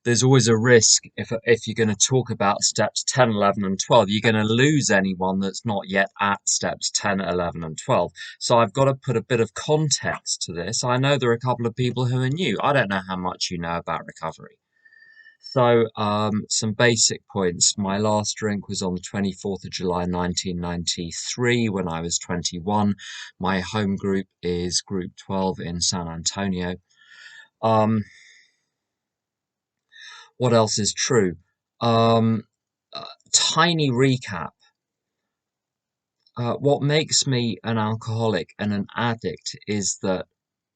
there's always a risk if you're going to talk about steps 10, 11, and 12, you're going to lose anyone that's not yet at steps 10, 11, and 12. So I've got to put a bit of context to this. I know there are a couple of people who are new. I don't know how much you know about recovery. So, some basic points. My last drink was on the 24th of July, 1993, when I was 21. My home group is Group 12 in San Antonio. Um, what else is true? Um, Tiny recap. What makes me an alcoholic and an addict is that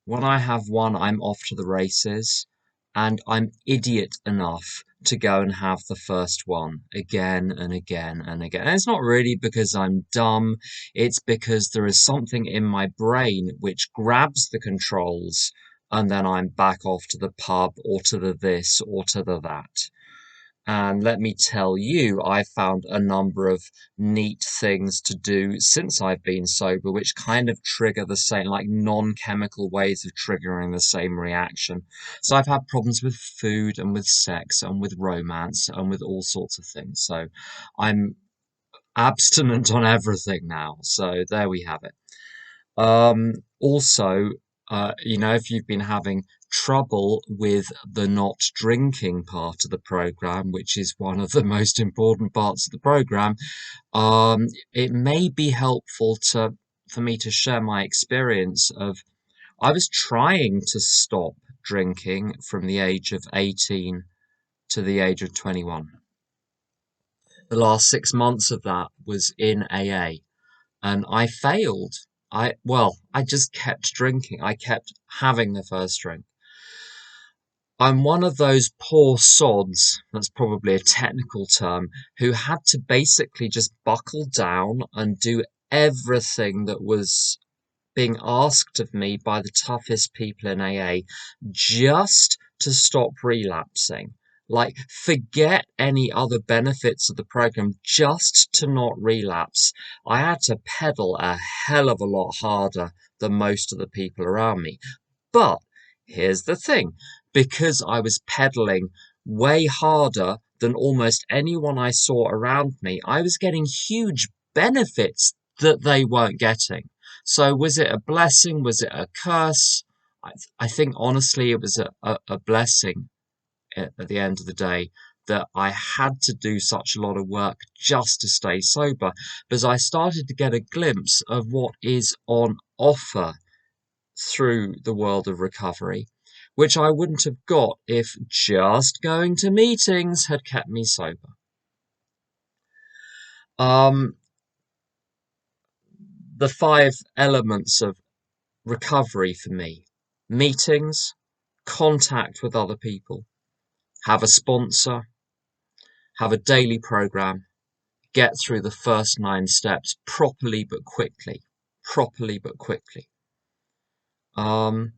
when I have one, I'm off to the races, and I'm idiot enough to go and have the first one again and again and again. And it's not really because I'm dumb, it's because there is something in my brain which grabs the controls, and then I'm back off to the pub or to the this or to the that. And let me tell you, I found a number of neat things to do since I've been sober, which kind of trigger the same, like non-chemical ways of triggering the same reaction. So I've had problems with food and with sex and with romance and with all sorts of things. So I'm abstinent on everything now. So there we have it. Also, if you've been having trouble with the not drinking part of the program, which is one of the most important parts of the program, it may be helpful for me to share my experience of I was trying to stop drinking from the age of 18 to the age of 21. The last 6 months of that was in AA, and I failed. I just kept drinking. I kept having the first drink. I'm one of those poor sods, that's probably a technical term, who had to basically just buckle down and do everything that was being asked of me by the toughest people in AA just to stop relapsing. Like, forget any other benefits of the program, just to not relapse. I had to pedal a hell of a lot harder than most of the people around me. But here's the thing, because I was pedaling way harder than almost anyone I saw around me, I was getting huge benefits that they weren't getting. So was it a blessing? Was it a curse? I think honestly it was a blessing at the end of the day that I had to do such a lot of work just to stay sober, because I started to get a glimpse of what is on offer through the world of recovery, which I wouldn't have got if just going to meetings had kept me sober. Um, the 5 elements of recovery for me: meetings, contact with other people, have a sponsor, have a daily program, get through the first 9 steps properly but quickly. Properly but quickly. Um,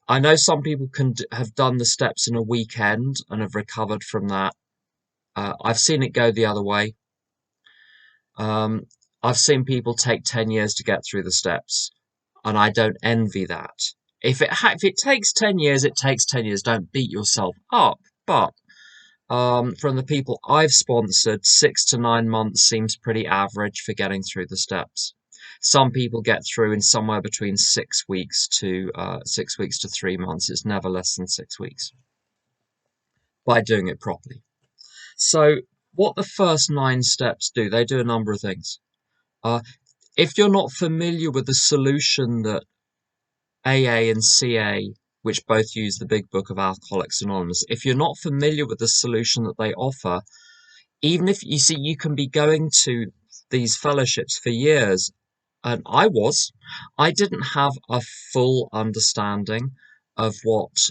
I know some people have done the steps in a weekend and have recovered from that. I've seen it go the other way. Um, I've seen people take 10 years to get through the steps, and I don't envy that. If it takes 10 years, it takes 10 years. Don't beat yourself up. But from the people I've sponsored, 6 to 9 months seems pretty average for getting through the steps. Some people get through in somewhere between 6 weeks to 3 months. It's never less than 6 weeks by doing it properly. So, what the first 9 steps do, they do a number of things. Uh, if you're not familiar with the solution that AA and CA, which both use the big book of Alcoholics Anonymous, if you're not familiar with the solution that they offer, even if you see, you can be going to these fellowships for years, and I didn't have a full understanding of what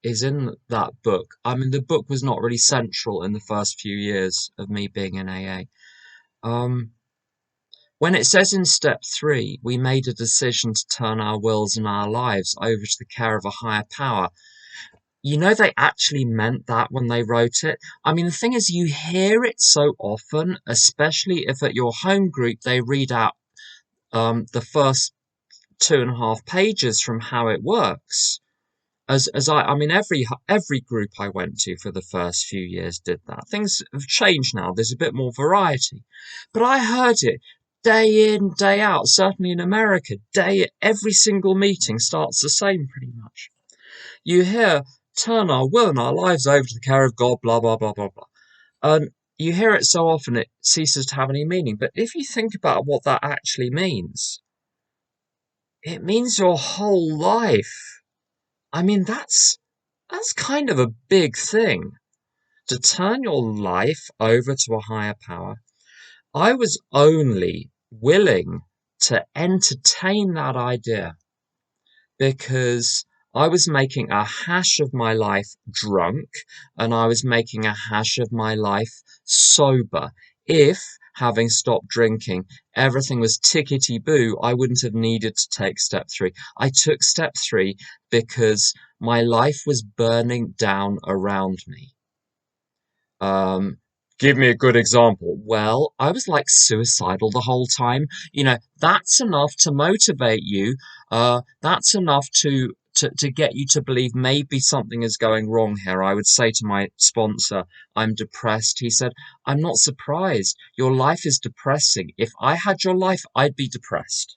is in that book. I mean, the book was not really central in the first few years of me being in AA. When it says in step 3, we made a decision to turn our wills and our lives over to the care of a higher power. They actually meant that when they wrote it. I mean, the thing is, you hear it so often, especially if at your home group they read out the first 2.5 pages from how it works. I mean, every group I went to for the first few years did that. Things have changed now. There's a bit more variety, but I heard it day in, day out. Certainly in America, every single meeting starts the same, pretty much. You hear, "Turn our will and our lives over to the care of God," blah blah blah blah blah, and you hear it so often it ceases to have any meaning. But if you think about what that actually means, it means your whole life. I mean, that's kind of a big thing, to turn your life over to a higher power. I was only willing to entertain that idea because I was making a hash of my life drunk and I was making a hash of my life sober. If, having stopped drinking, everything was tickety boo, I wouldn't have needed to take step three. I took step three because my life was burning down around me. Um, Give me a good example. Well, I was like suicidal the whole time. That's enough to motivate you. That's enough to get you to believe maybe something is going wrong here. I would say to my sponsor, "I'm depressed." He said, "I'm not surprised. Your life is depressing. If I had your life, I'd be depressed.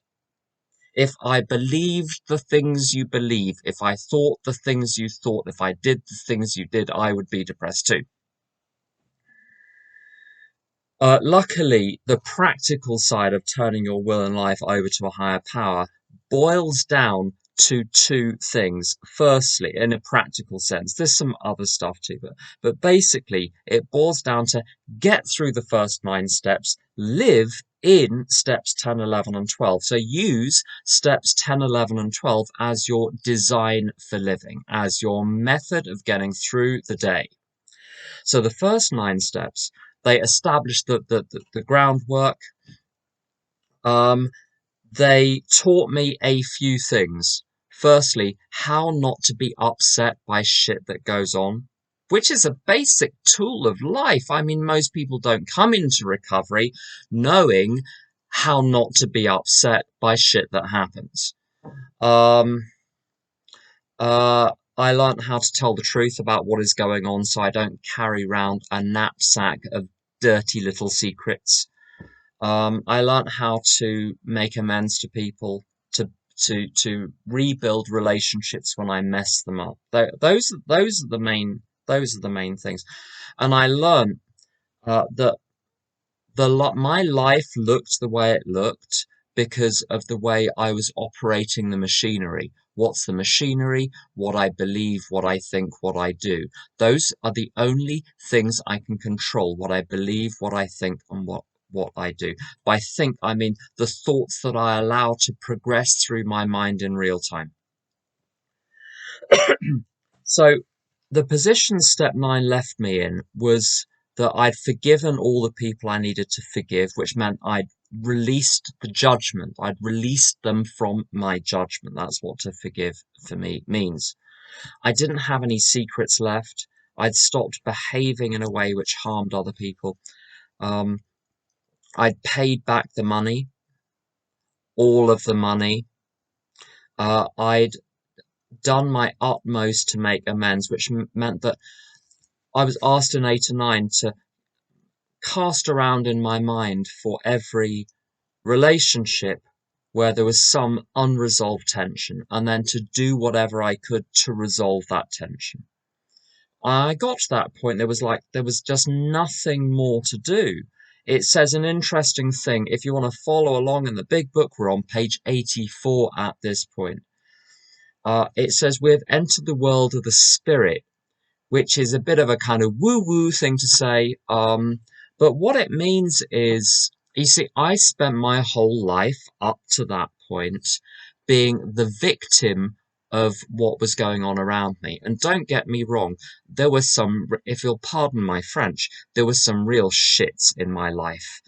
If I believed the things you believe, if I thought the things you thought, if I did the things you did, I would be depressed too." Luckily, the practical side of turning your will and life over to a higher power boils down to two things. Firstly, in a practical sense, there's some other stuff too, but basically, it boils down to get through the first 9 steps, live in steps 10, 11, and 12. So use steps 10, 11, and 12 as your design for living, as your method of getting through the day. So the first 9 steps, they establish the groundwork. Um, they taught me a few things. Firstly, how not to be upset by shit that goes on, which is a basic tool of life. I mean, most people don't come into recovery knowing how not to be upset by shit that happens. Um, I learned how to tell the truth about what is going on so I don't carry around a knapsack of dirty little secrets. I learned how to make amends to people, to rebuild relationships when I mess them up. Those are the main things. And I learned that my life looked the way it looked because of the way I was operating the machinery. What's the machinery? What I believe, what I think, what I do. Those are the only things I can control. What I believe, what I think, and what I do. By think, I mean the thoughts that I allow to progress through my mind in real time. So the position step 9 left me in was that I'd forgiven all the people I needed to forgive, which meant I'd released the judgment. I'd released them from my judgment. That's what to forgive for me means. I didn't have any secrets left. I'd stopped behaving in a way which harmed other people. Um, I'd paid back the money, all of the money. I'd done my utmost to make amends, which meant that I was asked in 8 or 9 to cast around in my mind for every relationship where there was some unresolved tension, and then to do whatever I could to resolve that tension. I got to that point, there was just nothing more to do. It says an interesting thing. If you want to follow along in the big book, we're on page 84 at this point. It says we've entered the world of the spirit, which is a bit of a kind of woo-woo thing to say. But what it means is, you see, I spent my whole life up to that point being the victim of what was going on around me. And don't get me wrong, there was some, if you'll pardon my French, there was some real shits in my life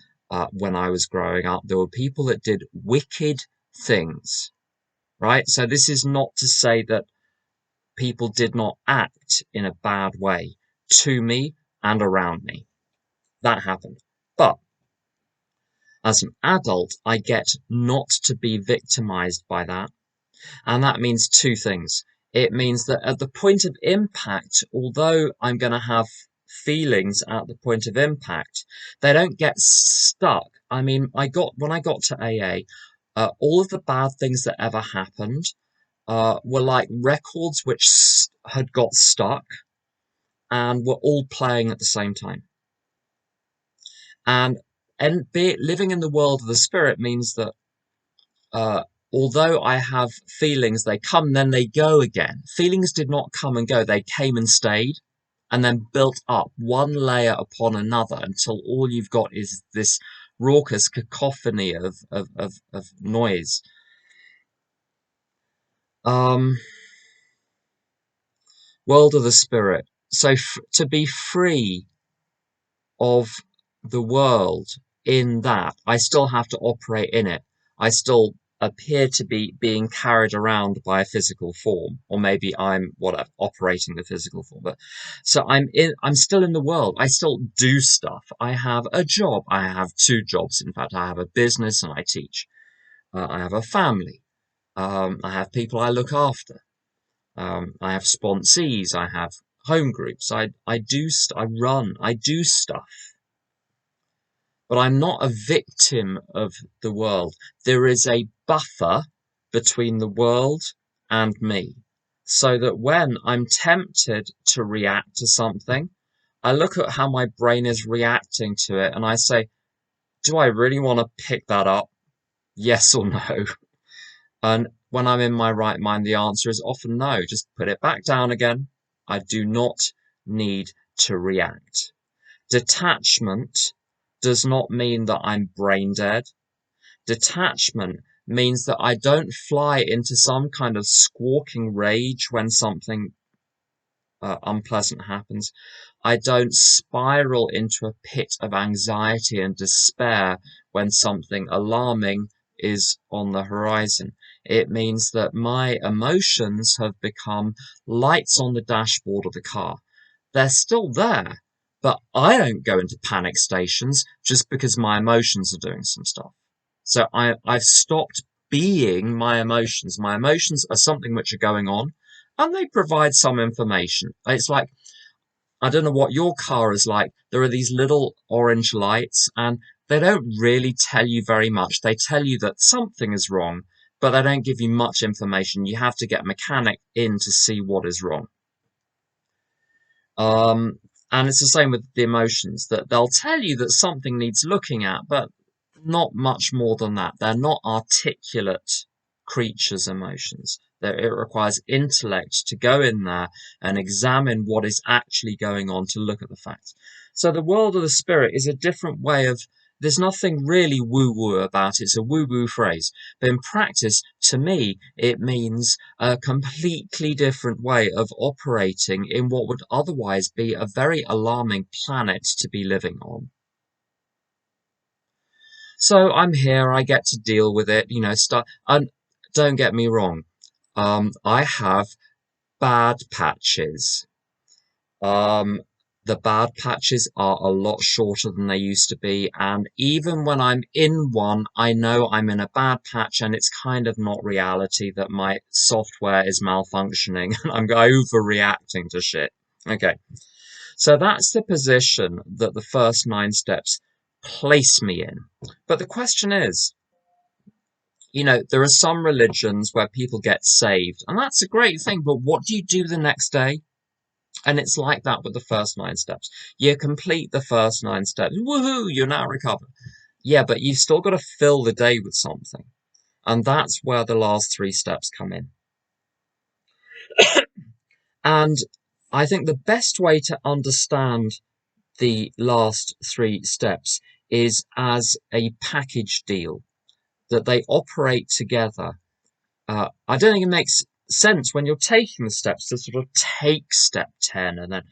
when I was growing up. There were people that did wicked things, right? So this is not to say that people did not act in a bad way to me and around me. That happened. But as an adult, I get not to be victimized by that. And that means two things. It means that at the point of impact, although I'm going to have feelings at the point of impact, they don't get stuck. I mean, when I got to AA, all of the bad things that ever happened were like records which had got stuck and were all playing at the same time. And living in the world of the spirit means that uh, although I have feelings, they come, then they go again. Feelings did not come and go, they came and stayed and then built up one layer upon another until all you've got is this raucous cacophony of noise. Um, World of the spirit. So to be free of the world in that, I still have to operate in it. I still appear to be being carried around by a physical form, or maybe I'm whatever operating the physical form. But so I'm still in the world. I still do stuff. I have a job. I have two jobs. In fact, I have a business and I teach. I have a family. I have people I look after. I have sponsees. I have home groups. I run. I do stuff. But I'm not a victim of the world. There is a buffer between the world and me. So that when I'm tempted to react to something, I look at how my brain is reacting to it and I say, do I really want to pick that up? Yes or no? And when I'm in my right mind, the answer is often no. Just put it back down again. I do not need to react. Detachment does not mean that I'm brain dead. Detachment means that I don't fly into some kind of squawking rage when something unpleasant happens. I don't spiral into a pit of anxiety and despair when something alarming is on the horizon. It means that my emotions have become lights on the dashboard of the car. They're still there, but I don't go into panic stations just because my emotions are doing some stuff. So I've stopped being my emotions. My emotions are something which are going on and they provide some information. It's like, I don't know what your car is like. There are these little orange lights and they don't really tell you very much. They tell you that something is wrong, but they don't give you much information. You have to get a mechanic in to see what is wrong. Um, and it's the same with the emotions, that they'll tell you that something needs looking at, but not much more than that. They're not articulate creatures' emotions. It requires intellect to go in there and examine what is actually going on to look at the facts. So the world of the spirit is a different way of, there's nothing really woo-woo about it. It's a woo-woo phrase. But in practice, to me, it means a completely different way of operating in what would otherwise be a very alarming planet to be living on. So I'm here, I get to deal with it, and don't get me wrong, I have bad patches. Um, the bad patches are a lot shorter than they used to be, and even when I'm in one, I know I'm in a bad patch and it's kind of not reality that my software is malfunctioning and I'm overreacting to shit. Okay, so that's the position that the first 9 steps place me in. But the question is, there are some religions where people get saved, and that's a great thing, but what do you do the next day? And it's like that with the first 9 steps. You complete the first 9 steps. Woohoo, you're now recovered. Yeah, but you've still got to fill the day with something. And that's where the last 3 steps come in. And I think the best way to understand the last 3 steps is as a package deal, that they operate together. I don't think it makes sense when you're taking the steps to sort of take step 10 and then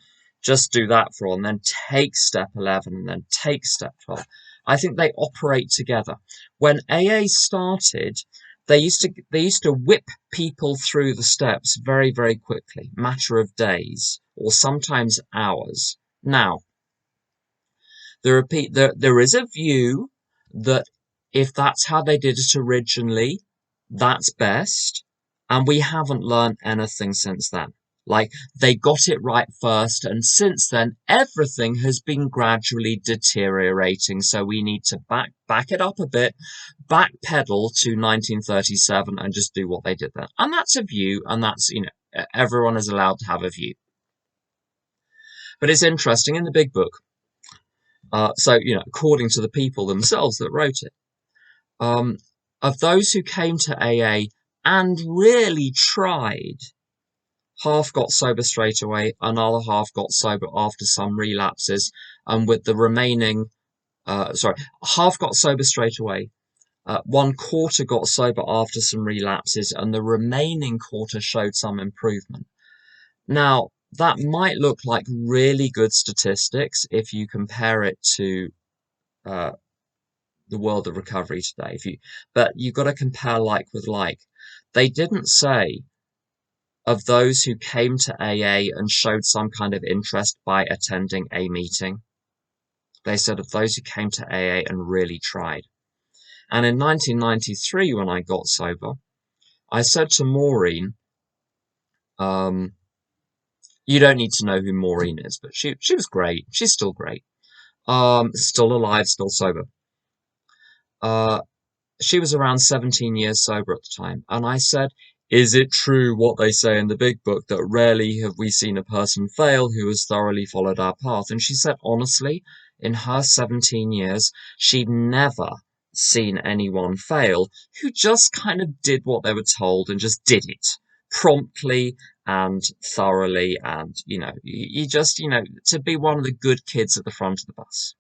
just do that for all, and then take step 11 and then take step 12. I think they operate together. When AA started, they used to whip people through the steps very, very quickly, matter of days or sometimes hours. Now, there is a view that if that's how they did it originally, that's best. And we haven't learned anything since then. Like, they got it right first, and since then, everything has been gradually deteriorating. So we need to back it up a bit, backpedal to 1937 and just do what they did then. And that's a view, and that's, everyone is allowed to have a view. But it's interesting in the big book. So, according to the people themselves that wrote it, of those who came to AA and really tried, half got sober straight away, another half got sober after some relapses, and with the remaining, half got sober straight away, 1/4 got sober after some relapses, and the remaining quarter showed some improvement. Now, that might look like really good statistics if you compare it to the world of recovery today. But you've got to compare like with like. They didn't say of those who came to AA and showed some kind of interest by attending a meeting. They said of those who came to AA and really tried. And in 1993, when I got sober, I said to Maureen, you don't need to know who Maureen is, but she was great. She's still great. Still alive, still sober. She was around 17 years sober at the time. And I said, is it true what they say in the big book that rarely have we seen a person fail who has thoroughly followed our path? And she said, honestly, in her 17 years, she'd never seen anyone fail who just kind of did what they were told and just did it promptly and thoroughly. And, you just, to be one of the good kids at the front of the bus.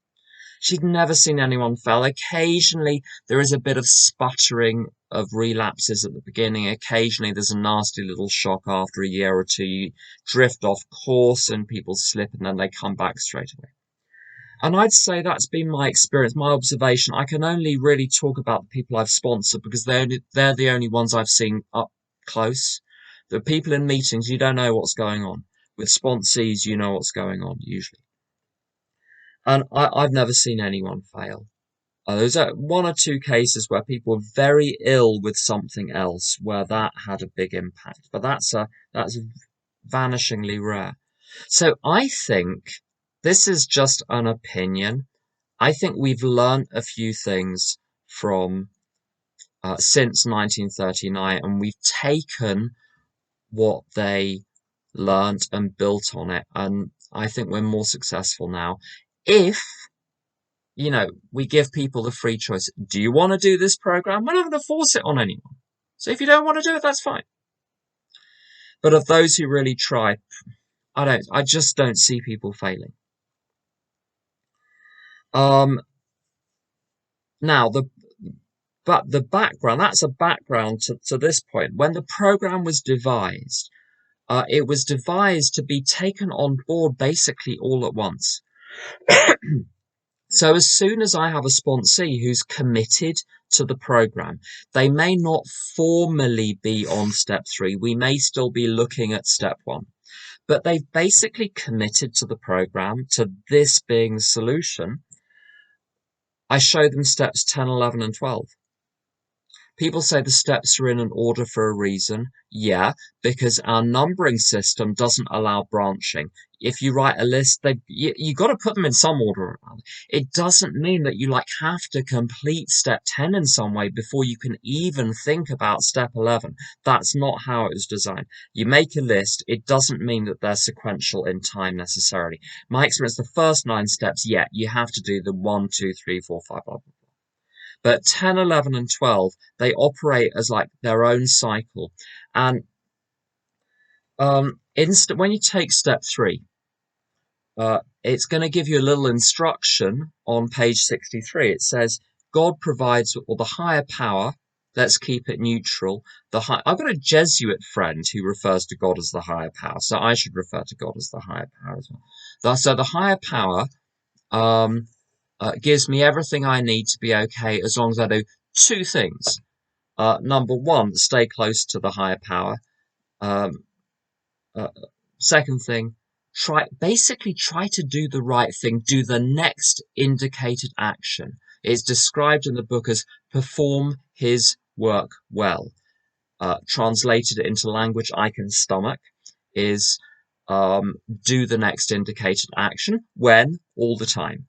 She'd never seen anyone fail. Occasionally, there is a bit of sputtering of relapses at the beginning. Occasionally, there's a nasty little shock after a year or two. You drift off course and people slip and then they come back straight away. And I'd say that's been my experience, my observation. I can only really talk about the people I've sponsored because they're the only ones I've seen up close. The people in meetings, you don't know what's going on. With sponsees, you know what's going on, usually. And I've never seen anyone fail. There's one or two cases where people were very ill with something else, where that had a big impact. But that's vanishingly rare. So I think this is just an opinion. I think we've learned a few things from since 1939, and we've taken what they learnt and built on it. And I think we're more successful now. If, we give people the free choice. Do you want to do this program? We're not going to force it on anyone. So if you don't want to do it, that's fine. But of those who really try, I just don't see people failing. Now, the background, that's a background to this point. When the program was devised, it was devised to be taken on board basically all at once. So as soon as I have a sponsee who's committed to the program, they may not formally be on step 3. We may still be looking at step 1, but they've basically committed to the program, to this being the solution. I show them steps 10, 11, and 12. People say the steps are in an order for a reason. Yeah, because our numbering system doesn't allow branching. If you write a list, you got to put them in some order. It doesn't mean that you have to complete step 10 in some way before you can even think about step 11. That's not how it was designed. You make a list. It doesn't mean that they're sequential in time necessarily. My experience, the first 9 steps, you have to do the 1, 2, 3, 4, 5, blah, blah, blah. But 10, 11, and 12, they operate as their own cycle. And when you take step 3, it's going to give you a little instruction on page 63. It says, God provides, or the higher power, let's keep it neutral. I've got a Jesuit friend who refers to God as the higher power, so I should refer to God as the higher power as well. So the higher power gives me everything I need to be okay as long as I do 2 things. Number 1, stay close to the higher power. Second thing, try to do the right thing, do the next indicated action. It's described in the book as perform his work well. translated into language I can stomach, is do the next indicated action when, all the time.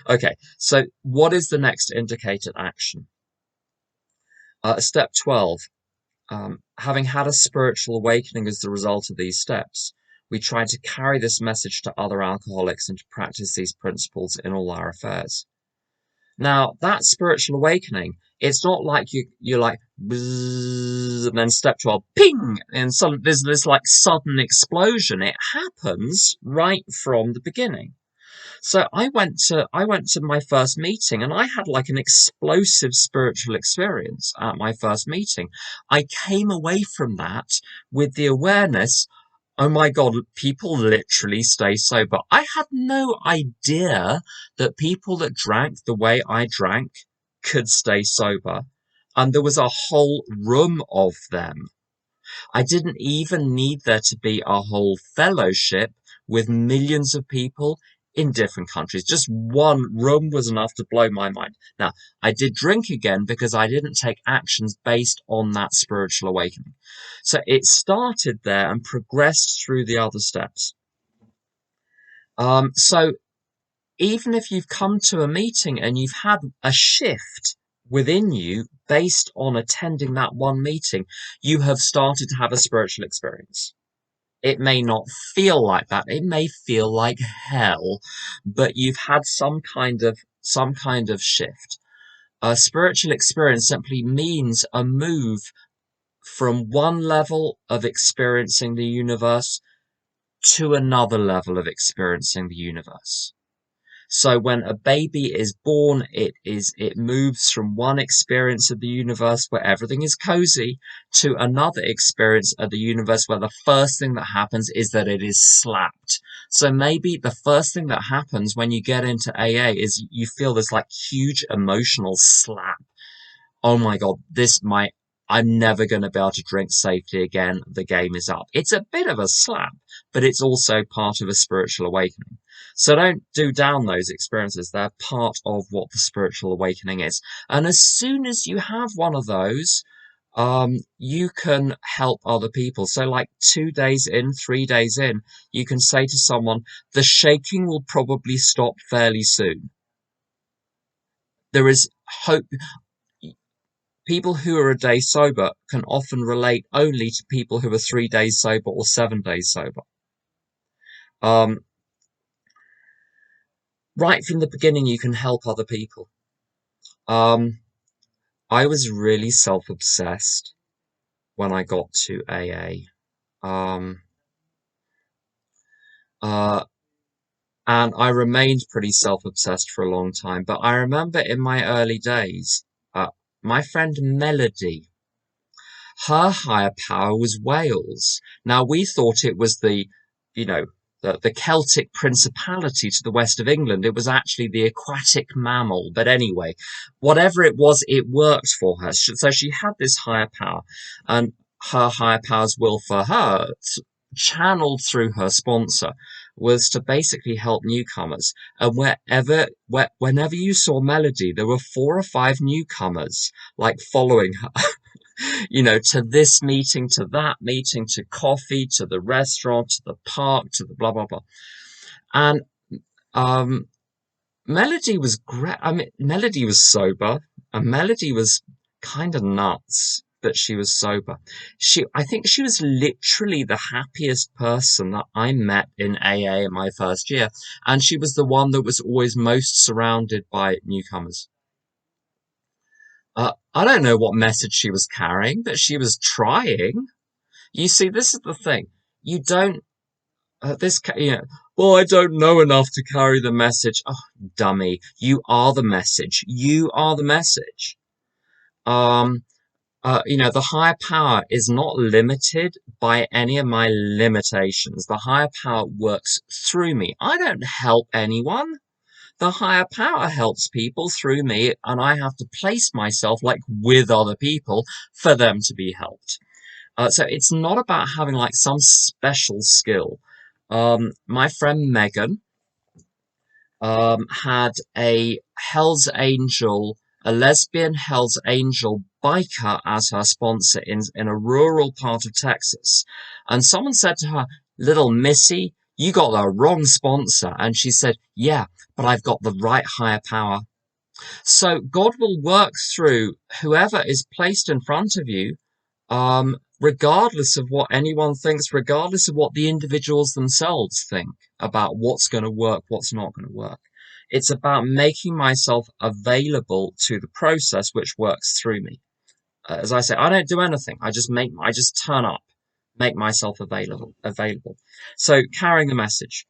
Okay, so what is the next indicated action? Step 12. Having had a spiritual awakening as the result of these steps, we try to carry this message to other alcoholics and to practice these principles in all our affairs. Now, that spiritual awakening, it's not like you're like, bzzz, and then step 12, ping, and there's this like sudden explosion. It happens right from the beginning. So I went to my first meeting and I had like an explosive spiritual experience at my first meeting. I came away from that with the awareness, oh my God, people literally stay sober. I had no idea that people that drank the way I drank could stay sober. And there was a whole room of them. I didn't even need there to be a whole fellowship with millions of people in different countries. Just one room was enough to blow my mind. Now, I did drink again because I didn't take actions based on that spiritual awakening. So it started there and progressed through the other steps. So even if you've come to a meeting and you've had a shift within you based on attending that one meeting, you have started to have a spiritual experience. It may not feel like that. It may feel like hell, but you've had some kind of shift. A spiritual experience simply means a move from one level of experiencing the universe to another level of experiencing the universe. So when a baby is born, it moves from one experience of the universe where everything is cozy to another experience of the universe where the first thing that happens is that it is slapped. So maybe the first thing that happens when you get into AA is you feel this like huge emotional slap. Oh my God, I'm never going to be able to drink safely again. The game is up. It's a bit of a slap, but it's also part of a spiritual awakening. So don't do down those experiences. They're part of what the spiritual awakening is. And as soon as you have one of those, you can help other people. So like 2 days in, 3 days in, you can say to someone, the shaking will probably stop fairly soon. There is hope. People who are a day sober can often relate only to people who are 3 days sober or 7 days sober. Um, right from the beginning, you can help other people. Um, I was really self-obsessed when I got to AA. Um, uh, and I remained pretty self-obsessed for a long time. But I remember in my early days, my friend Melody, her higher power was Wales. Now we thought it was you know, the Celtic principality to the west of England. It was actually the aquatic mammal. But anyway, whatever it was, it worked for her. So she had this higher power, and her higher power's will for her, channeled through her sponsor, was to basically help newcomers. And whenever you saw Melody, there were 4 or 5 newcomers like following her. To this meeting, to that meeting, to coffee, to the restaurant, to the park, to the blah, blah, blah. And um, Melody was great. I mean, Melody was sober, and Melody was kind of nuts that she was sober. I think she was literally the happiest person that I met in AA in my first year. And she was the one that was always most surrounded by newcomers. I don't know what message she was carrying, but she was trying. You see, this is the thing. You don't, well, I don't know enough to carry the message. Oh, dummy. You are the message. You are the message. The higher power is not limited by any of my limitations. The higher power works through me. I don't help anyone. The higher power helps people through me, and I have to place myself like with other people for them to be helped. So it's not about having like some special skill. My friend Megan had a Hell's Angel a lesbian Hells Angel biker as her sponsor in a rural part of Texas. And someone said to her, "Little Missy, you got the wrong sponsor." And she said, "Yeah, but I've got the right higher power." So God will work through whoever is placed in front of you, regardless of what anyone thinks, regardless of what the individuals themselves think about what's going to work, what's not going to work. It's about making myself available to the process which works through me. As I say, I don't do anything. I just turn up, make myself available. So carrying the message.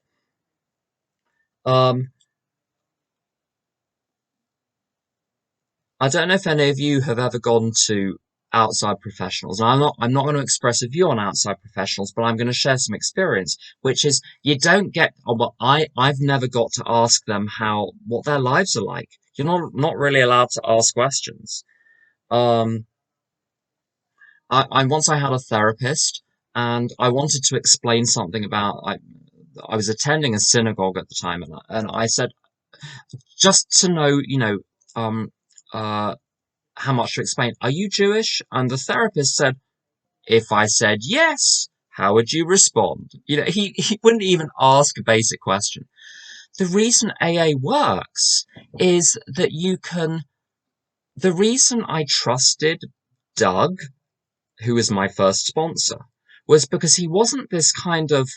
Um, I don't know if any of you have ever gone to outside professionals. And I'm not going to express a view on outside professionals, but I'm going to share some experience, which is you don't get, well, I've never got to ask them what their lives are like. You're not really allowed to ask questions. Um, once I had a therapist and I wanted to explain something I was attending a synagogue at the time and I said, just to know, um, uh, how much to explain. Are you Jewish? And the therapist said, if I said yes, how would you respond? He wouldn't even ask a basic question. The reason AA works is that the reason I trusted Doug, who was my first sponsor, was because he wasn't this kind of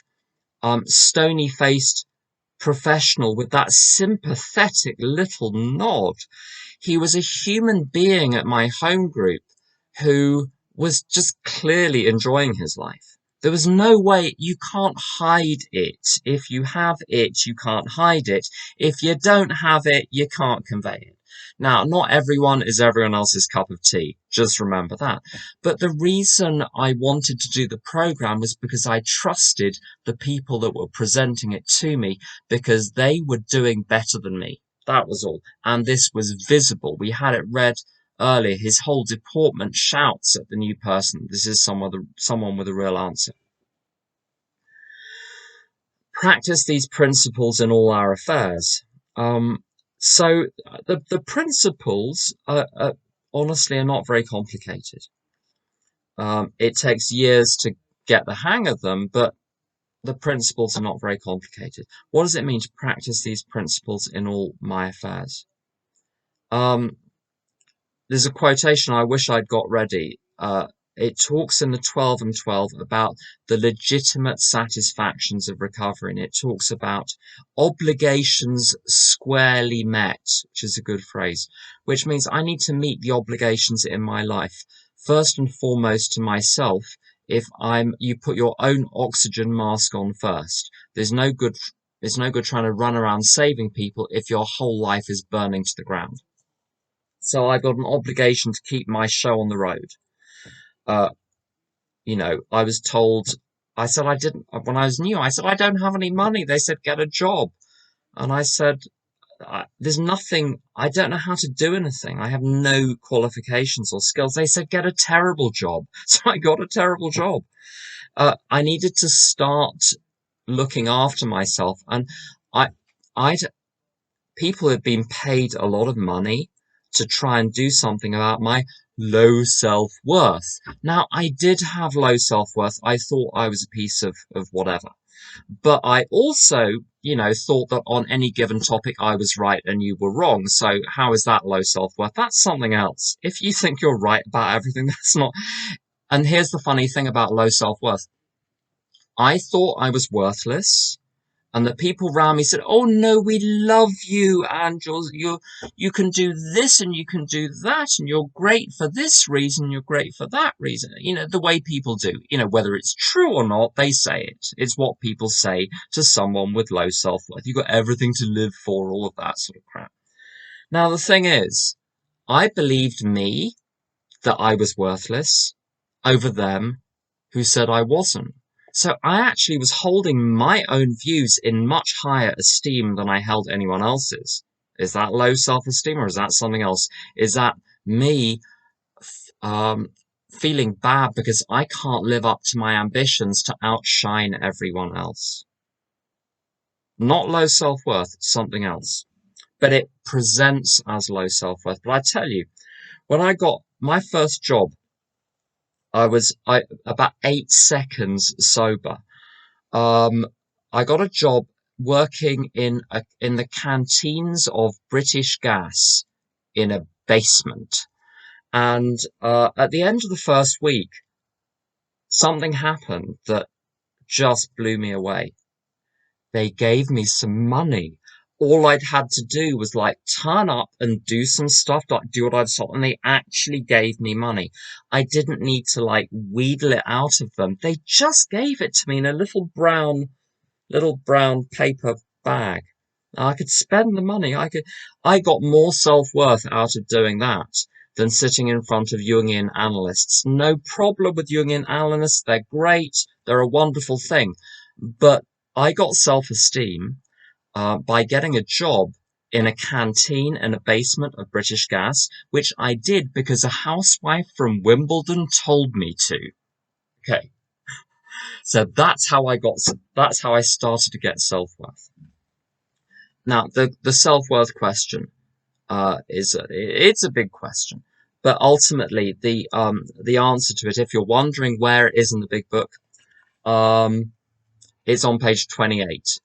stony faced professional with that sympathetic little nod. He was a human being at my home group who was just clearly enjoying his life. There was no way. You can't hide it. If you have it, you can't hide it. If you don't have it, you can't convey it. Now, not everyone is everyone else's cup of tea. Just remember that. But the reason I wanted to do the program was because I trusted the people that were presenting it to me because they were doing better than me. That was all. And this was visible. We had it read earlier. His whole deportment shouts at the new person. This is someone with a real answer. Practice these principles in all our affairs. So the principles honestly are not very complicated. It takes years to get the hang of them, but the principles are not very complicated. What does it mean to practice these principles in all my affairs? Um, there's a quotation I wish I'd got ready. It talks in the 12 and 12 about the legitimate satisfactions of recovery. And it talks about obligations squarely met, which is a good phrase, which means I need to meet the obligations in my life. First and foremost to myself, you put your own oxygen mask on first. There's no good trying to run around saving people if your whole life is burning to the ground. So I've got an obligation to keep my show on the road. Uh, I was told, I said I didn't, when I was new, I said, I don't have any money. They said, get a job. And I said, there's nothing, I don't know how to do anything. I have no qualifications or skills. They said, get a terrible job. So I got a terrible job. I needed to start looking after myself. And I, I people have been paid a lot of money to try and do something about my low self-worth. Now, I did have low self-worth. I thought I was a piece of whatever. But I also, thought that on any given topic I was right and you were wrong. So how is that low self-worth? That's something else. If you think you're right about everything, that's not. And here's the funny thing about low self-worth. I thought I was worthless. And the people around me said, "Oh no, we love you, and you can do this and you can do that, and you're great for this reason, you're great for that reason." The way people do. Whether it's true or not, they say it. It's what people say to someone with low self-worth. You've got everything to live for, all of that sort of crap. Now, the thing is, I believed me that I was worthless over them who said I wasn't. So I actually was holding my own views in much higher esteem than I held anyone else's. Is that low self-esteem or is that something else? Is that me um, feeling bad because I can't live up to my ambitions to outshine everyone else? Not low self-worth, something else. but it presents as low self-worth. But I tell you, when I got my first job, I was about 8 seconds sober. Um, I got a job working in the canteens of British Gas in a basement. And at the end of the first week, something happened that just blew me away. They gave me some money. All I'd had to do was like turn up and do some stuff, like do what I'd saw, and they actually gave me money. I didn't need to like wheedle it out of them. They just gave it to me in a little brown paper bag. I could spend the money. I got more self-worth out of doing that than sitting in front of Jungian analysts. No problem with Jungian analysts. They're great. They're a wonderful thing. But I got self-esteem by getting a job in a canteen in a basement of British Gas, which I did because a housewife from Wimbledon told me to. Okay. So that's how I started to get self-worth. Now, the self-worth question, it's a big question, but ultimately the answer to it, if you're wondering where it is in the big book, it's on page 28.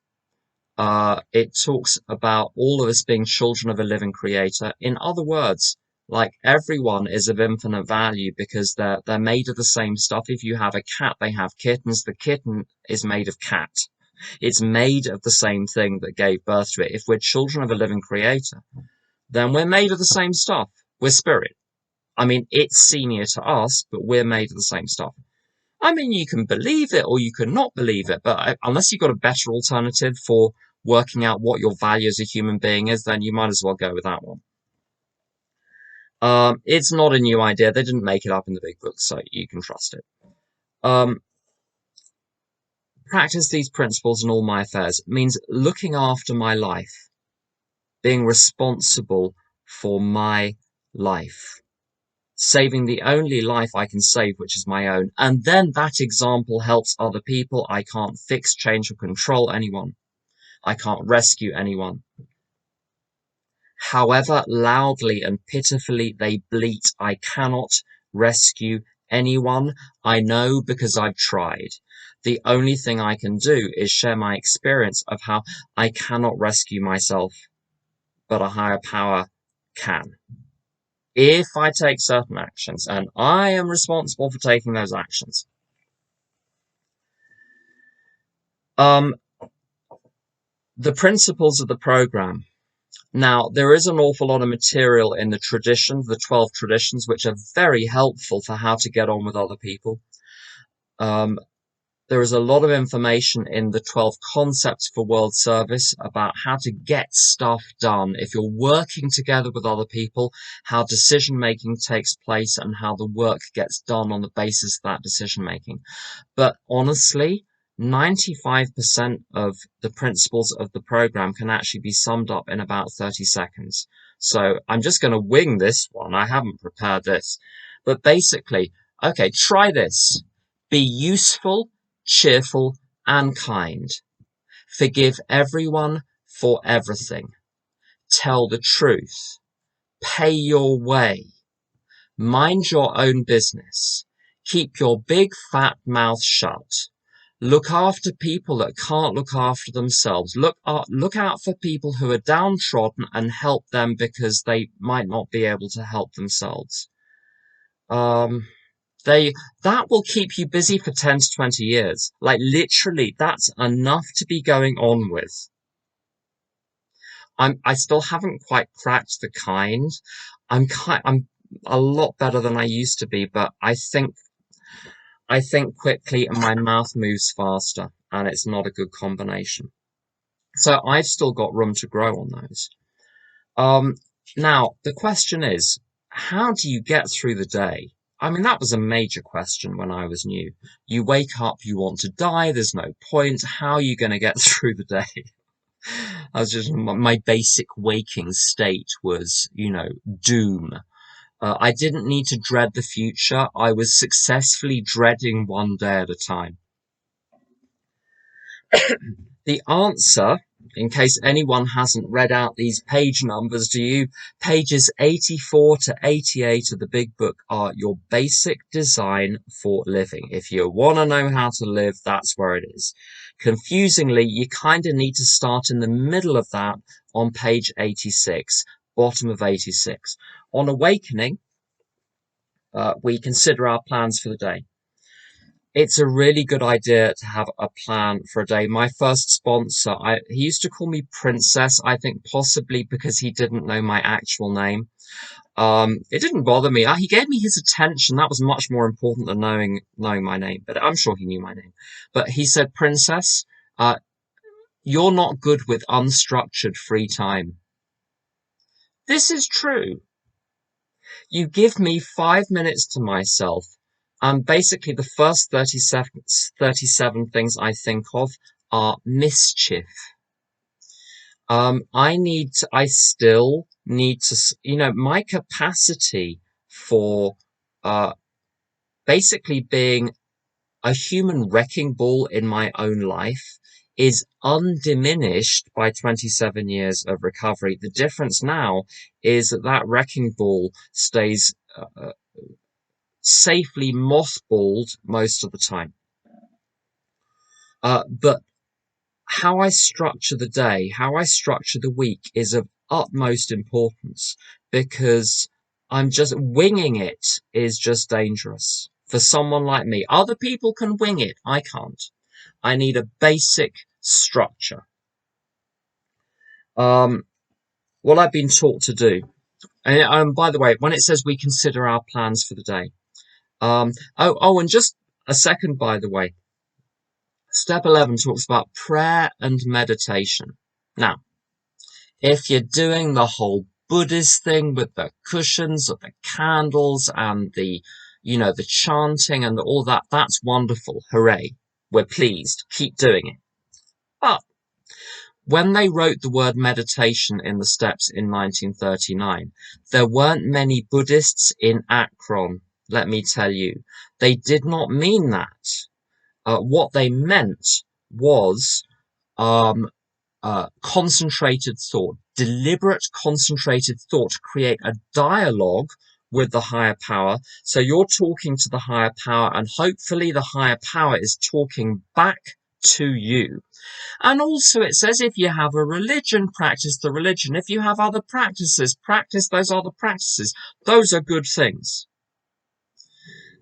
It talks about all of us being children of a living creator. In other words, like everyone is of infinite value because they're made of the same stuff. If you have a cat, they have kittens. The kitten is made of cat. It's made of the same thing that gave birth to it. If we're children of a living creator, then we're made of the same stuff. We're spirit. I mean, it's senior to us, but we're made of the same stuff. I mean, you can believe it or you can not believe it, but unless you've got a better alternative for working out what your value as a human being is, then you might as well go with that one. It's not a new idea. They didn't make it up in the big book, so you can trust it. Practice these principles in all my affairs means looking after my life, being responsible for my life, saving the only life I can save, which is my own. And then that example helps other people. I can't fix, change, or control anyone. I can't rescue anyone. However loudly and pitifully they bleat, I cannot rescue anyone. I know because I've tried. The only thing I can do is share my experience of how I cannot rescue myself, but a higher power can. If I take certain actions, and I am responsible for taking those actions. The principles of the program. Now, there is an awful lot of material in the traditions, the 12 traditions, which are very helpful for how to get on with other people. There is a lot of information in the 12 concepts for world service about how to get stuff done. If you're working together with other people, how decision making takes place and how the work gets done on the basis of that decision making. But honestly, 95% of the principles of the program can actually be summed up in about 30 seconds. So I'm just going to wing this one. I haven't prepared this. But basically, okay, try this. Be useful, cheerful, and kind. Forgive everyone for everything. Tell the truth. Pay your way. Mind your own business. Keep your big fat mouth shut. Look after people that can't look after themselves. Look out for people who are downtrodden and help them because they might not be able to help themselves. That will keep you busy for 10 to 20 years. Like literally, that's enough to be going on with. I still haven't quite cracked the kind. I'm a lot better than I used to be, but I think quickly and my mouth moves faster, and it's not a good combination. So I've still got room to grow on those. Now, the question is, how do you get through the day? I mean, that was a major question when I was new. You wake up, you want to die, there's no point. How are you going to get through the day? My basic waking state was, doom. I didn't need to dread the future. I was successfully dreading one day at a time. The answer in case anyone hasn't read out these page numbers to you, pages 84 to 88 of the big book are your basic design for living. If you want to know how to live, that's where it is. Confusingly, you kind of need to start in the middle of that on page 86, bottom of 86. On awakening, we consider our plans for the day. It's a really good idea to have a plan for a day. My first sponsor, he used to call me Princess, I think possibly because he didn't know my actual name. It didn't bother me. He gave me his attention. That was much more important than knowing my name, but I'm sure he knew my name. But he said, Princess, you're not good with unstructured free time. This is true. You give me 5 minutes to myself, and basically the first 37 things I think of are mischief. I still need to, my capacity for basically being a human wrecking ball in my own life is undiminished by 27 years of recovery. The difference now is that wrecking ball stays safely mothballed most of the time. But how I structure the day, how I structure the week is of utmost importance, because I'm just winging it is just dangerous for someone like me. Other people can wing it. I can't. I need a basic structure. What I've been taught to do, and by the way, when it says we consider our plans for the day, and just a second, by the way, step 11 talks about prayer and meditation. Now, if you're doing the whole Buddhist thing with the cushions or the candles and the chanting and all that, that's wonderful. Hooray. We're pleased. Keep doing it. But when they wrote the word meditation in the steps in 1939, there weren't many Buddhists in Akron, let me tell you. They did not mean that. What they meant was concentrated thought, deliberate concentrated thought to create a dialogue with the higher power. So you're talking to the higher power, and hopefully the higher power is talking back to you. And also it says if you have a religion, practice the religion. If you have other practices, practice those other practices. Those are good things.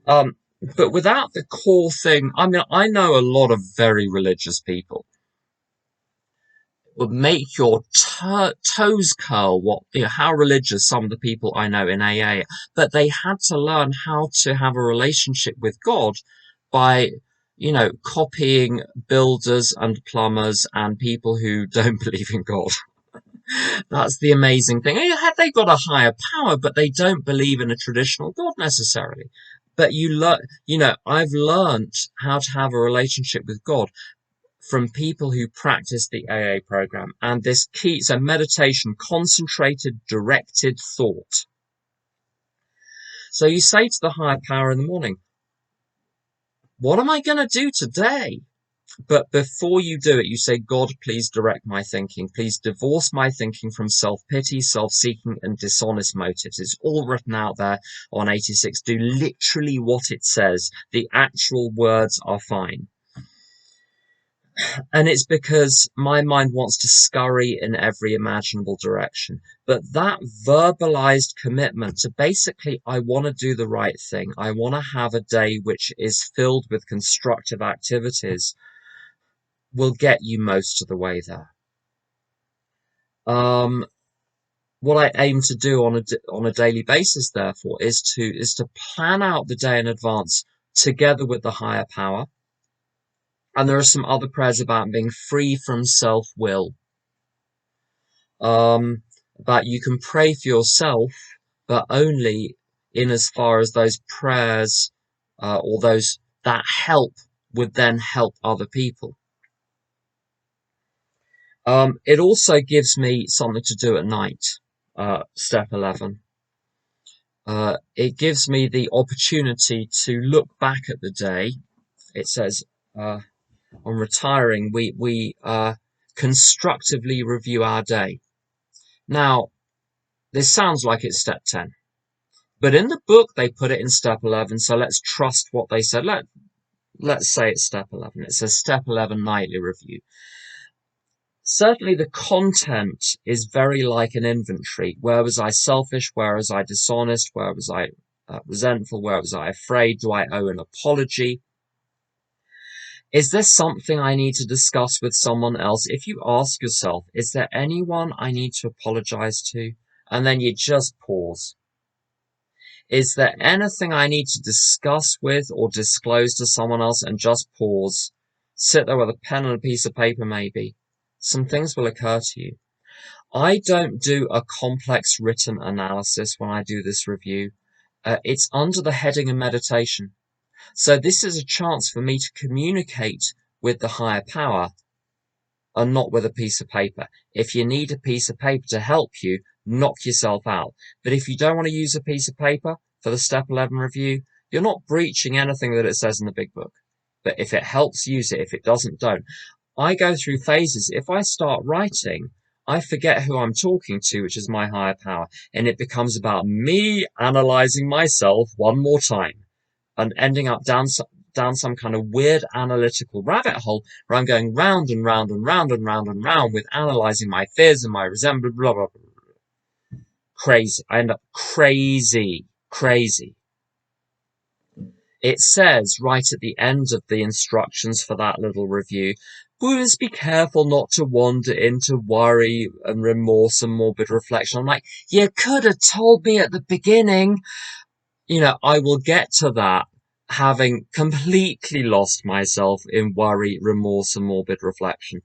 But without the core thing, I mean, I know a lot of very religious people. Would make your toes curl how religious some of the people I know in AA, but they had to learn how to have a relationship with God by, copying builders and plumbers and people who don't believe in God. That's the amazing thing. They've got a higher power, but they don't believe in a traditional God necessarily. But I've learned how to have a relationship with God from people who practice the AA program, and this keeps a meditation, concentrated, directed thought. So you say to the higher power in the morning, what am I going to do today? But before you do it, you say, God, please direct my thinking. Please divorce my thinking from self-pity, self-seeking, and dishonest motives. It's all written out there on 86. Do literally what it says. The actual words are fine. And it's because my mind wants to scurry in every imaginable direction. But that verbalized commitment to basically, I want to do the right thing. I want to have a day which is filled with constructive activities will get you most of the way there. What I aim to do on a daily basis, therefore, is to plan out the day in advance together with the higher power. And there are some other prayers about being free from self-will. But you can pray for yourself, but only in as far as those prayers or those that help would then help other people. It also gives me something to do at night, step 11. It gives me the opportunity to look back at the day. It says, on retiring, we constructively review our day. Now, this sounds like it's step 10, but in the book they put it in step 11, so let's trust what they said. Let's say it's step 11. It says step 11, nightly review. Certainly the content is very like an inventory. Where was I selfish? Where was I dishonest? Where was I resentful? Where was I afraid? Do I owe an apology? Is there something I need to discuss with someone else? If you ask yourself, is there anyone I need to apologize to? And then you just pause. Is there anything I need to discuss with or disclose to someone else? And just pause. Sit there with a pen and a piece of paper, maybe. Some things will occur to you. I don't do a complex written analysis when I do this review. It's under the heading of meditation. So this is a chance for me to communicate with the higher power and not with a piece of paper. If you need a piece of paper to help you, knock yourself out. But if you don't want to use a piece of paper for the Step 11 review, you're not breaching anything that it says in the big book. But if it helps, use it. If it doesn't, don't. I go through phases. If I start writing, I forget who I'm talking to, which is my higher power. And it becomes about me analyzing myself one more time and ending up down some kind of weird analytical rabbit hole where I'm going round and round and round and round and round with analyzing my fears and my resentment, blah, blah, blah. Crazy. I end up crazy. It says right at the end of the instructions for that little review, please be careful not to wander into worry and remorse and morbid reflection. I'm like, you could have told me at the beginning. I will get to that having completely lost myself in worry, remorse, and morbid reflection.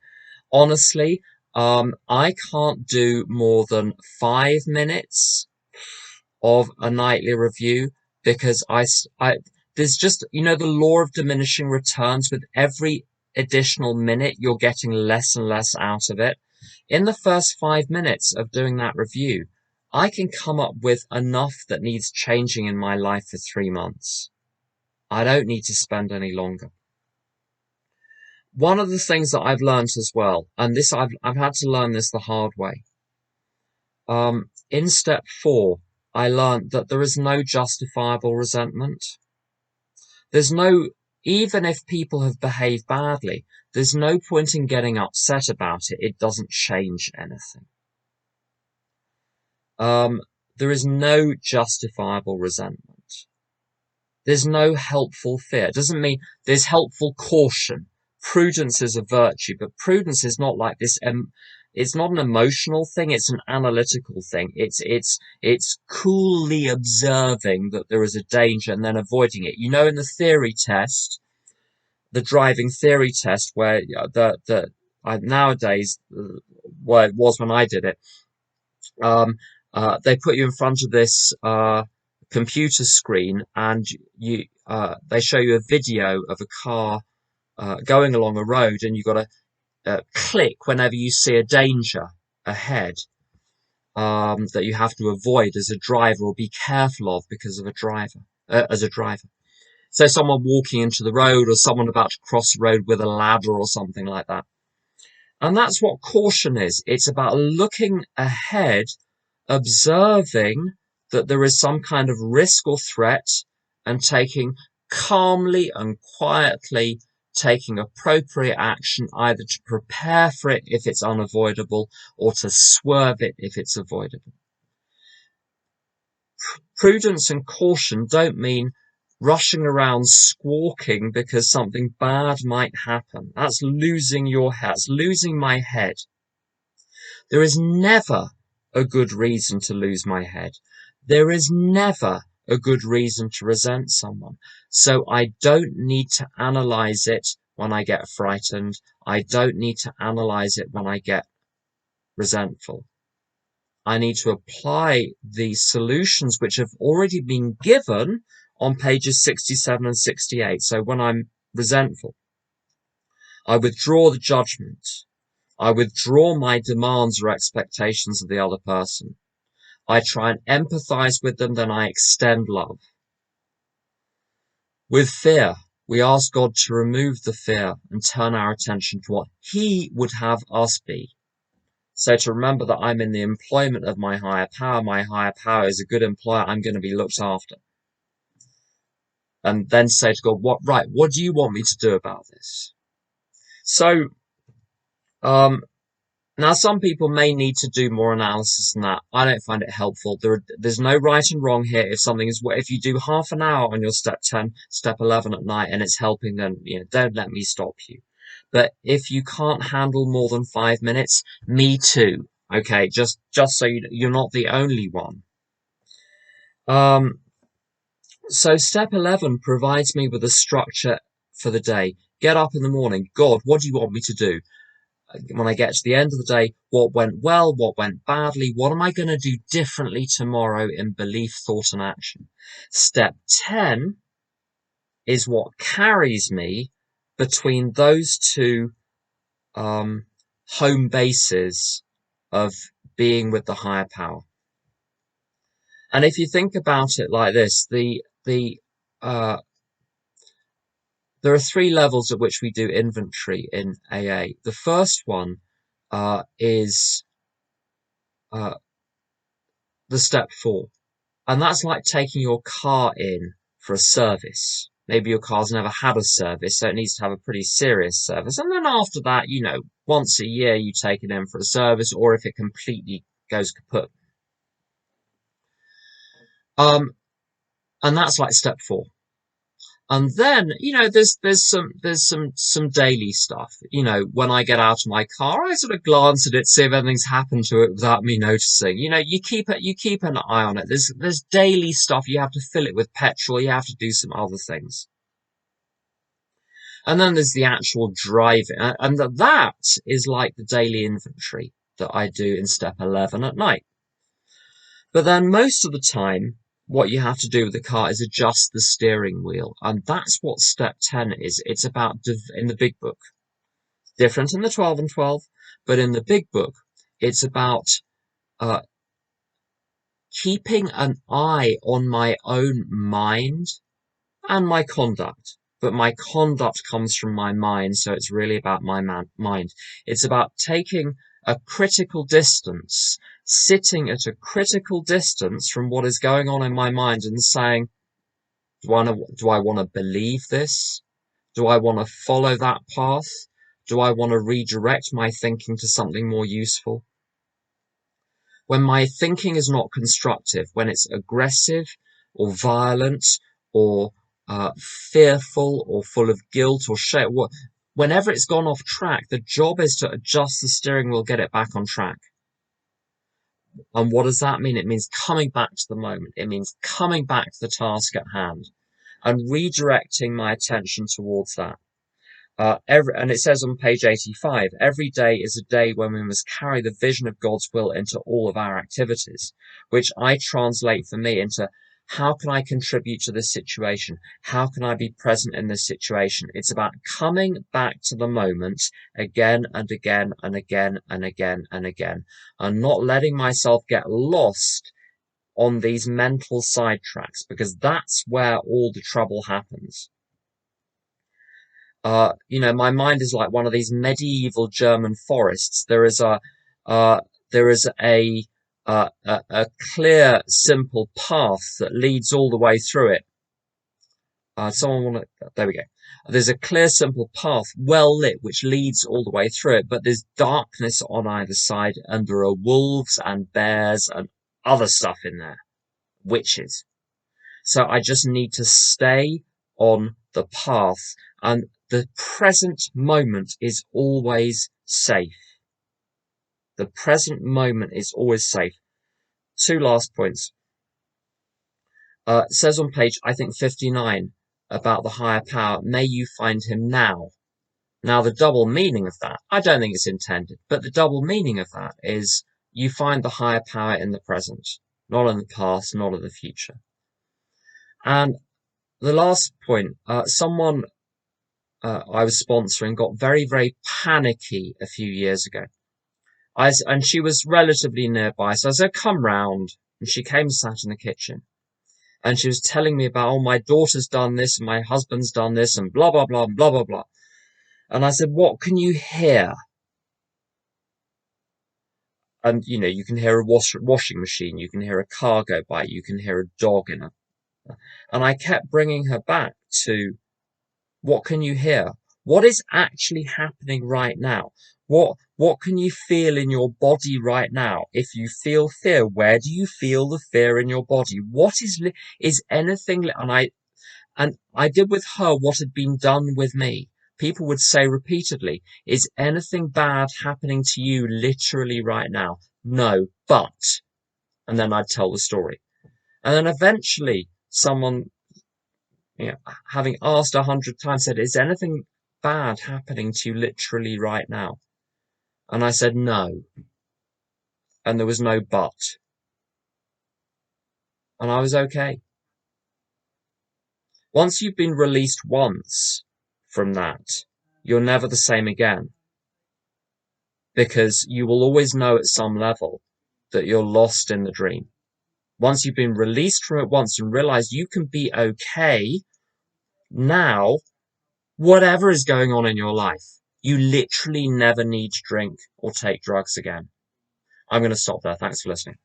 Honestly, I can't do more than 5 minutes of a nightly review because there's just, the law of diminishing returns. With every additional minute, you're getting less and less out of it. In the first 5 minutes of doing that review, I can come up with enough that needs changing in my life for 3 months. I don't need to spend any longer. One of the things that I've learned as well, and this I've had to learn this the hard way. In step 4, I learned that there is no justifiable resentment. Even if people have behaved badly, there's no point in getting upset about it. It doesn't change anything. There is no justifiable resentment. There's no helpful fear. It doesn't mean there's helpful caution. Prudence is a virtue, but prudence is not like this. It's not an emotional thing. It's an analytical thing. It's coolly observing that there is a danger and then avoiding it. In the theory test, the driving theory test, where nowadays, well, it was when I did it. They put you in front of this computer screen, and they show you a video of a car going along a road, and you've got to click whenever you see a danger ahead that you have to avoid as a driver or be careful of because of as a driver. So someone walking into the road or someone about to cross the road with a ladder or something like that. And that's what caution is. It's about looking ahead, observing that there is some kind of risk or threat, and calmly and quietly taking appropriate action, either to prepare for it if it's unavoidable or to swerve it if it's avoidable. Prudence and caution don't mean rushing around squawking because something bad might happen. That's losing your head. That's losing my head. There is never a good reason to lose my head. There is never a good reason to resent someone. So I don't need to analyze it when I get frightened. I don't need to analyze it when I get resentful. I need to apply the solutions which have already been given on pages 67 and 68. So when I'm resentful, I withdraw the judgment. I withdraw my demands or expectations of the other person. I try and empathize with them, then I extend love. With fear, we ask God to remove the fear and turn our attention to what He would have us be. So to remember that I'm in the employment of my higher power is a good employer, I'm going to be looked after. And then say to God, what do you want me to do about this? So, now some people may need to do more analysis than that. I don't find it helpful. There's no right and wrong here. If you do half an hour on your step 10, step 11 at night and it's helping, then, don't let me stop you. But if you can't handle more than 5 minutes, me too. Okay, just so you're not the only one. So step 11 provides me with a structure for the day. Get up in the morning. God, what do you want me to do? When I get to the end of the day, what went well, what went badly, what am I going to do differently tomorrow in belief, thought, and action? Step 10 is what carries me between those two home bases of being with the higher power. And if you think about it like this, there are 3 levels at which we do inventory in AA. The first one is the step 4. And that's like taking your car in for a service. Maybe your car's never had a service, so it needs to have a pretty serious service. And then after that, once a year you take it in for a service, or if it completely goes kaput. And that's like step 4. And then, there's some daily stuff. When I get out of my car, I sort of glance at it, see if anything's happened to it without me noticing. You keep an eye on it. There's daily stuff. You have to fill it with petrol. You have to do some other things. And then there's the actual driving. And that is like the daily inventory that I do in step 11 at night. But then most of the time, what you have to do with the car is adjust the steering wheel. And that's what step 10 is. It's about, in the big book, different in the 12 and 12, but in the big book, it's about keeping an eye on my own mind and my conduct. But my conduct comes from my mind, so it's really about my mind. It's about taking a critical distance, sitting at a critical distance from what is going on in my mind and saying, do I want to believe this? Do I want to follow that path? Do I want to redirect my thinking to something more useful? When my thinking is not constructive, when it's aggressive or violent or fearful or full of guilt or shame, whenever it's gone off track, the job is to adjust the steering wheel, get it back on track. And what does that mean? It means coming back to the moment. It means coming back to the task at hand and redirecting my attention towards that. And it says on page 85, every day is a day when we must carry the vision of God's will into all of our activities, which I translate for me into how can I contribute to this situation? How can I be present in this situation? It's about coming back to the moment again and again and again and again and again, and not letting myself get lost on these mental sidetracks, because that's where all the trouble happens. My mind is like one of these medieval German forests. There is a clear, simple path that leads all the way through it. There we go. There's a clear, simple path, well lit, which leads all the way through it, but there's darkness on either side, and there are wolves and bears and other stuff in there, witches. So I just need to stay on the path, and the present moment is always safe. The present moment is always safe. 2 last points. It says on page, I think 59, about the higher power, may you find him now. Now, the double meaning of that, I don't think it's intended, but the double meaning of that is you find the higher power in the present, not in the past, not in the future. And the last point, someone I was sponsoring got very, very panicky a few years ago. And she was relatively nearby, so I said, come round. And she came and sat in the kitchen. And she was telling me about, oh, my daughter's done this and my husband's done this and blah, blah, blah, blah, blah, blah. And I said, what can you hear? And, you can hear a washing machine, you can hear a car go by, you can hear a dog in it. And I kept bringing her back to, what can you hear? What is actually happening right now? What can you feel in your body right now? If you feel fear, where do you feel the fear in your body? What is anything? And I did with her what had been done with me. People would say repeatedly, is anything bad happening to you literally right now? No, but, and then I'd tell the story. And then eventually someone, having asked 100 times, said, is anything bad happening to you literally right now? And I said, no. And there was no but. And I was okay. Once you've been released once from that, you're never the same again. Because you will always know at some level that you're lost in the dream. Once you've been released from it once and realize you can be okay now, whatever is going on in your life, you literally never need to drink or take drugs again. I'm going to stop there. Thanks for listening.